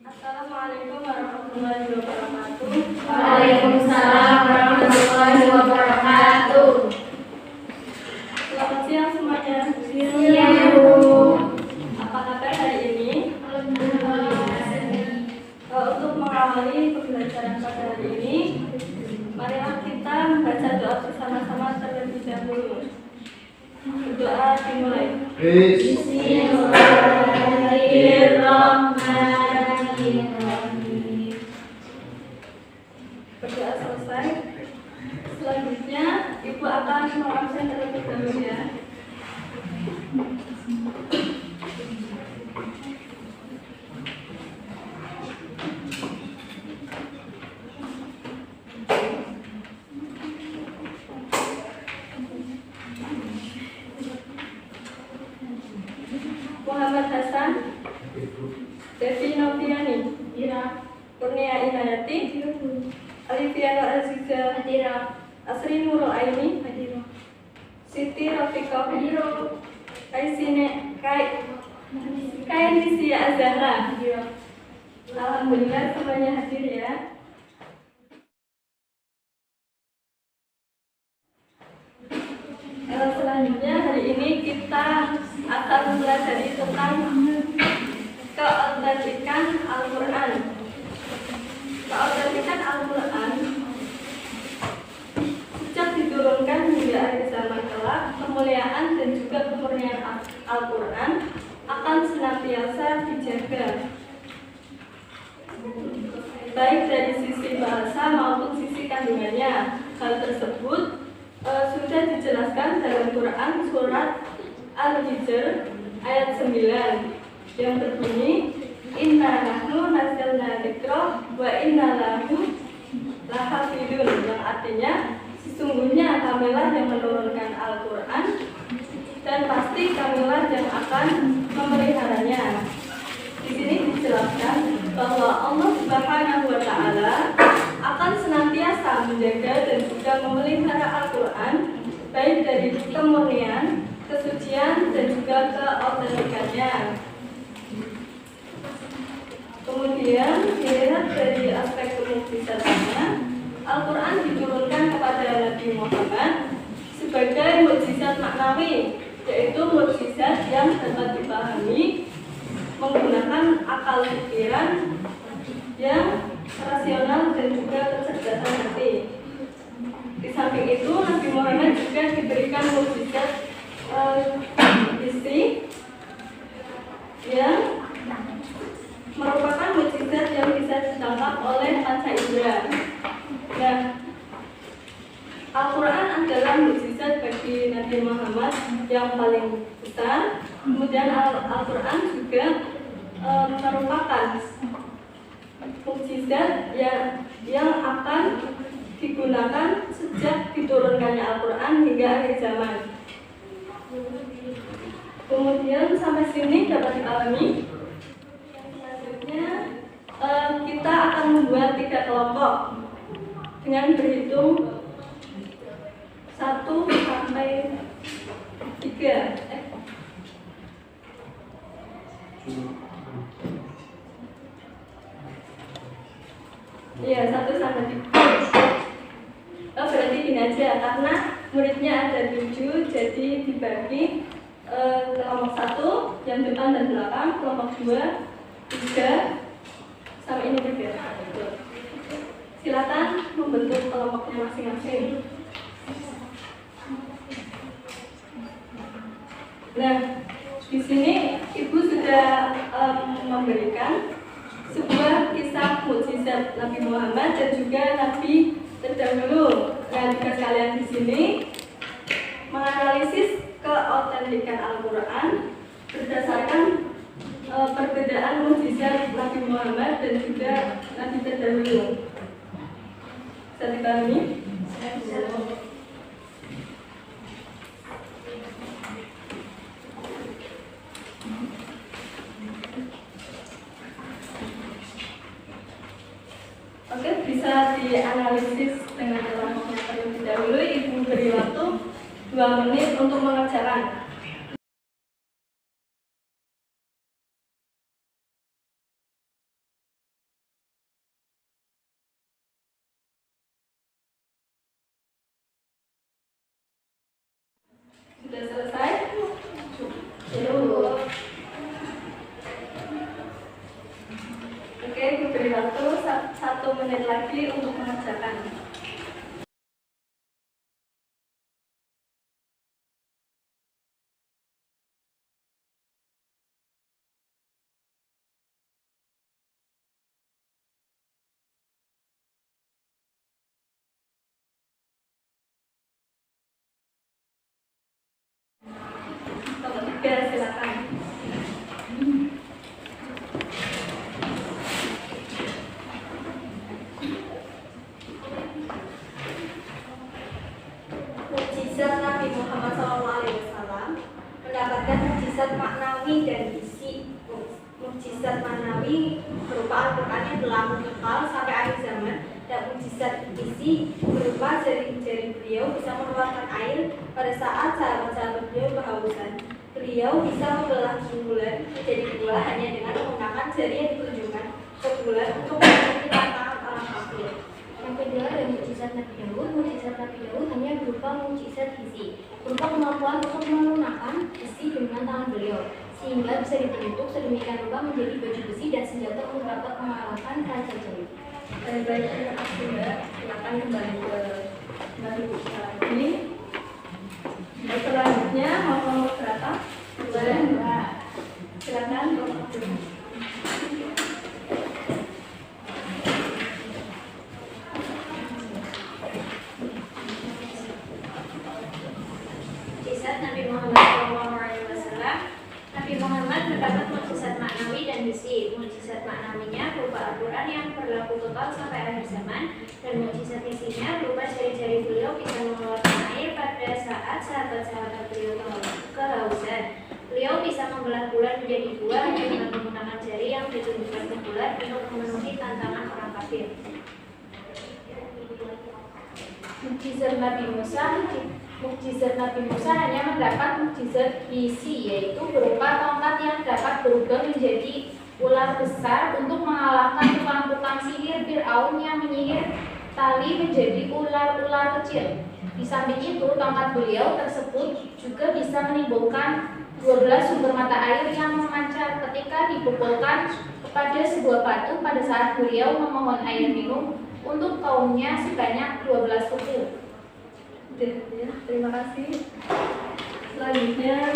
Assalamualaikum warahmatullahi wabarakatuh. Waalaikumsalam warahmatullahi wabarakatuh. Selamat siang semuanya. Siang, Bu. Apa kabar hari ini? Untuk mengawali pembelajaran pada hari ini, marilah kita membaca doa bersama-sama terlebih dahulu. Doa dimulai. Bismillahirrahmanirrahim. Berdoa selesai. Selanjutnya, Ibu akan mengabsen terlebih dahulu ya. Muhammad Hasan, Devi Noviani, Kurnia Inayati, Alifiano Aziza, Asri Nurul Aini, Siti Rafiqah, Kainisia Azahra. Alhamdulillah semuanya hadir ya. Selanjutnya hari ini kita akan mempelajari tentang keautentikan Al-Quran. Keautentikan Al-Quran sejak diturunkan hingga akhir zaman kelak, kemuliaan dan juga kemurnian Al-Quran akan senantiasa dijaga, baik dari sisi bahasa maupun sisi kandungannya. Hal tersebut sudah dijelaskan dalam Quran surat Al-Hijr ayat 9 yang berbunyi Inna nahnu nazzalna dzikra wa inna lahu lahafidun, yang artinya sesungguhnya kamilah yang menurunkan Al-Quran dan pasti kamilah yang akan memeliharanya. Di sini dijelaskan bahwa Allah Subhanahu wa Ta'ala akan senantiasa menjaga dan juga memelihara Al-Quran, baik dari kemurnian, kesucian, dan juga keautentikannya. Kemudian dilihat dari aspek kemukjizatannya, Al-Quran diturunkan kepada Nabi Muhammad sebagai mukjizat maknawi, yaitu mukjizat yang dapat dipahami menggunakan akal pikiran yang rasional dan juga kecerdasan hati. Di samping itu, Nabi Muhammad juga diberikan mukjizat isi yang merupakan mukjizat yang bisa ditangkap oleh panca indera. Nah, Al-Quran adalah mukjizat bagi Nabi Muhammad yang paling besar. Kemudian Al-Quran juga merupakan mukjizat yang akan digunakan sejak diturunkannya Al-Quran hingga akhir zaman. Kemudian sampai sini dapat dipahami. Selanjutnya kita akan membuat 3 kelompok dengan berhitung 1 sampai 3. Iya, 1 sampai 3. Berarti gini aja, karena muridnya ada 7, jadi dibagi kelompok 1 yang depan dan belakang, kelompok 2, 3, sama ini juga. Silakan membentuk kelompoknya masing-masing. Nah, di sini Ibu sudah memberikan sebuah kisah mukjizat Nabi Muhammad dan juga Nabi terdahulu. Nah, tugas kalian di sini menganalisis keautentikan Al-Quran berdasarkan perbedaan mukjizat Nabi Muhammad dan juga Nabi terdahulu. Bisa dipahami? Oke, bisa dianalisis dengan kelompoknya terlebih dahulu. Ibu beri waktu 2 menit untuk mengerjakan. menit lagi untuk mengerjakan. Nomor 3, silakan. Mukjizat Nabi Muhammad SAW mendapatkan mukjizat maknawi dan isi. Mukjizat maknawi berupa Al-Quran yang berlaku kekal sampai akhir zaman, dan mukjizat isi berupa jari-jari beliau bisa mengeluarkan air pada saat sahabat-sahabat beliau kehausan. Beliau bisa membelah bulan menjadi dua hanya dengan menggunakan jari yang ditunjukkan ke bulan untuk memenuhi tantangan orang kafir. Yang kedua ada mukjizat Nabi Daud. Mukjizat Nabi Daud hanya berupa mukjizat isi, berupa kemampuan untuk melunakkan besi dengan tangan beliau, sehingga bisa dibentuk sedemikian rupa menjadi baju besi dan senjata untuk dapat mengalahkan Raja Jalut. Baik, terima kasih Mbak. Silakan kembali ke Mbak Ibu lagi. Selanjutnya mau nomor berapa? 2. Silakan. Mukjizat Nabi Muhammad SAW. Nabi Muhammad mendapat mukjizat maknawi dan besi. Mukjizat maknawinya berupa Al-Quran yang berlaku total sampai akhir zaman, dan mukjizat isinya berupa jari-jari beliau bisa mengeluarkan air pada saat sahabat-sahabat beliau kehausan. Beliau bisa membelah bulan menjadi dua hanya dengan menggunakan jari yang ditunjukkan ke bulan untuk memenuhi tantangan orang kafir. Mukjizat Nabi Musa. Mukjizat Nabi Musa hanya mendapat mukjizat isi, yaitu berupa tongkat yang dapat berubah menjadi ular besar untuk mengalahkan tukang-tukang sihir Fir'aun yang menyihir tali menjadi ular-ular kecil. Di samping itu, tongkat beliau tersebut juga bisa menimbulkan 12 sumber mata air yang memancar ketika dipukulkan kepada sebuah batu pada saat beliau memohon air minum untuk kaumnya sebanyak 12 kecil. Terima kasih. Selanjutnya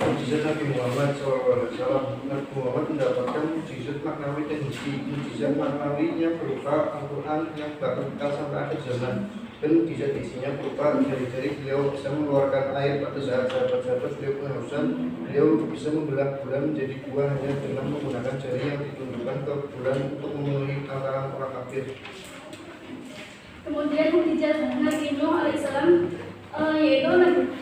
mukjizat Nabi Muhammad SAW. Nabi Muhammad mendapatkan mukjizat maknawi dan isi. Mukjizat maknawinya berupa Al-Quran yang bakal kekal sampai akhir zaman, dan mukjizat isinya berupa jari-jari beliau bisa mengeluarkan air pada saat sahabat-sahabat beliau kehausan. Beliau bisa membelah bulan menjadi dua hanya dengan menggunakan jari yang ditunjukkan ke bulan untuk memenuhi tantangan orang kafir. Kemudian mukjizat Nabi Nuh alaihissalam, yaitu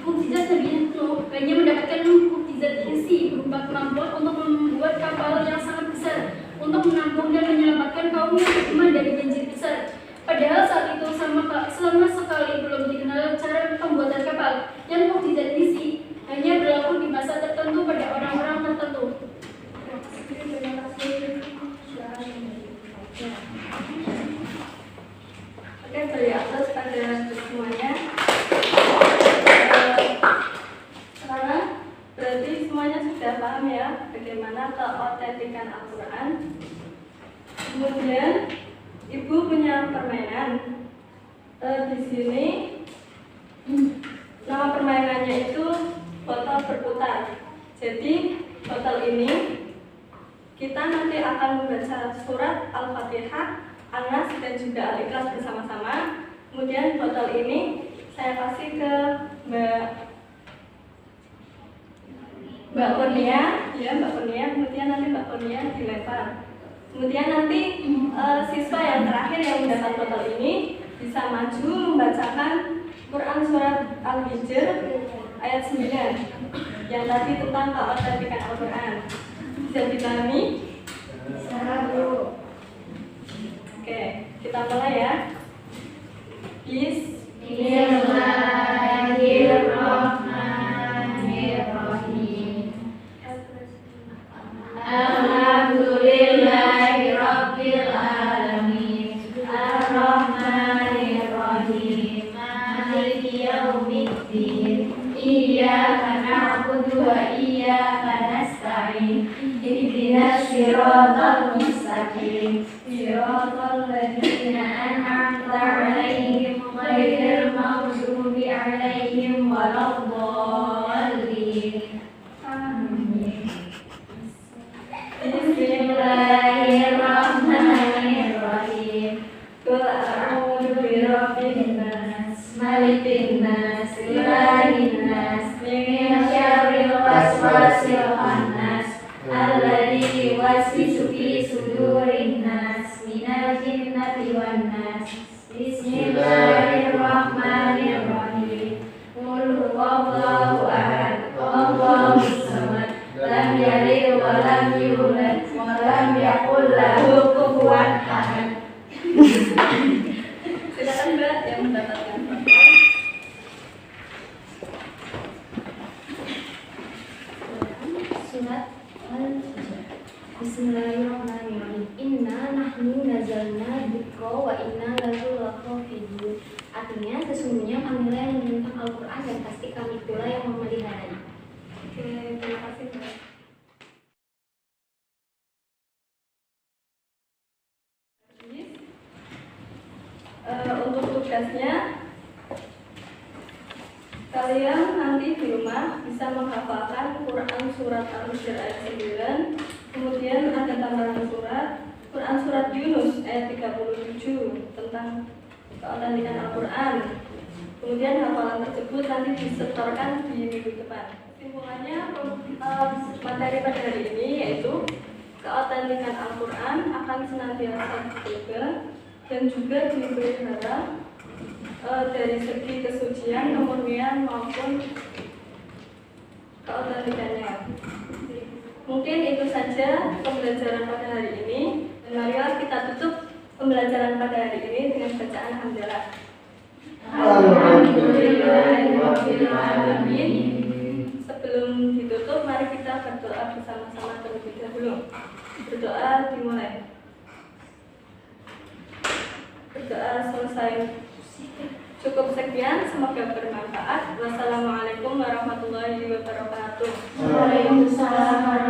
mukjizat Nabi Nuh hanya mendapatkan mukjizat isi berupa kemampuan untuk membuat kapal yang sangat besar untuk menampung dan menyelamatkan kaum yang beriman dari banjir besar. Padahal saat itu selama sekali belum dikenal cara pembuatan kapal. Yang mukjizat isi hanya berlaku di masa tertentu pada orang-orang tertentu. terima kasih. Oke, dari atas ada semuanya. Sekarang berarti semuanya sudah paham ya bagaimana keautentikan Al-Quran. Kemudian Ibu punya permainan. Di sini nama permainannya itu botol berputar. Jadi botol ini kita nanti akan membaca surat Al-Fatihah, An-Nas dan juga Al-Ikhlas bersama-sama. Kemudian botol ini saya kasih ke Mbak Kurnia, ya Mbak Kurnia. Kemudian nanti Mbak Kurnia dilempar. Kemudian nanti siswa yang terakhir yang mendapat botol ini bisa maju membacakan Quran surat Al-Hijr ayat 9 yang tadi tentang keautentikan Al-Quran. Bisa dipahami? Oke, kita mulai ya. Bismillahirrahmanirrahim. Alhamdulillahirabbil alamin. Arrahmanirrahim. Maliki yaumiddin. Iyyaka Ihdinas siratal mustaqim siratal ladzina an'amta 'alaihim ghairil maghdubi 'alaihim waladdallin. Amin. Bismillahirrahmanirrahim. Qul a'udzu birabbin nas, malikin nas, ilahin nas, min syarril waswasil khannas, alladzi yuwaswisu fi sudurin nas, minal jinnati wan nas. Bismillahirrahmanirrahim. Qul huwallahu ahad, Allahus samad, lam yalid wa lam yulad wa lam yakul lahu kufuwan ahad. Silakan Mbak yang mendapatkan fakta. Surat Al-Hijr. Bismillahirrahmanirrahim. Inna nahnu nazalna dzikra wa inna lahu lahafizun. Artinya sesungguhnya kamilah yang menentang Al-Qur'an dan pasti kami pula yang memeliharanya. Oke, terima kasih Mbak. Untuk tugasnya, kalian nanti di rumah bisa menghafalkan Quran surat Al-Hijr ayat 9, kemudian ada tambahan surat Quran surat Yunus ayat 37 tentang keautentikan Al-Quran. Kemudian hafalan tersebut nanti disetorkan di minggu depan. Kesimpulannya, materi pada hari ini yaitu keautentikan Al-Quran akan senantiasa dijaga dan juga dipelihara dari segi kesucian, kemurnian maupun keautentikannya. Mungkin itu saja pembelajaran pada hari ini. Dan marilah kita tutup pembelajaran pada hari ini dengan bacaan hamdalah. Alhamdulillahirrahmanirrahim. Sebelum ditutup, mari kita berdoa bersama-sama terlebih dahulu. Berdoa dimulai. Berdoa selesai. Cukup sekian, semoga bermanfaat. Wassalamualaikum warahmatullahi wabarakatuh. Waalaikumsalam.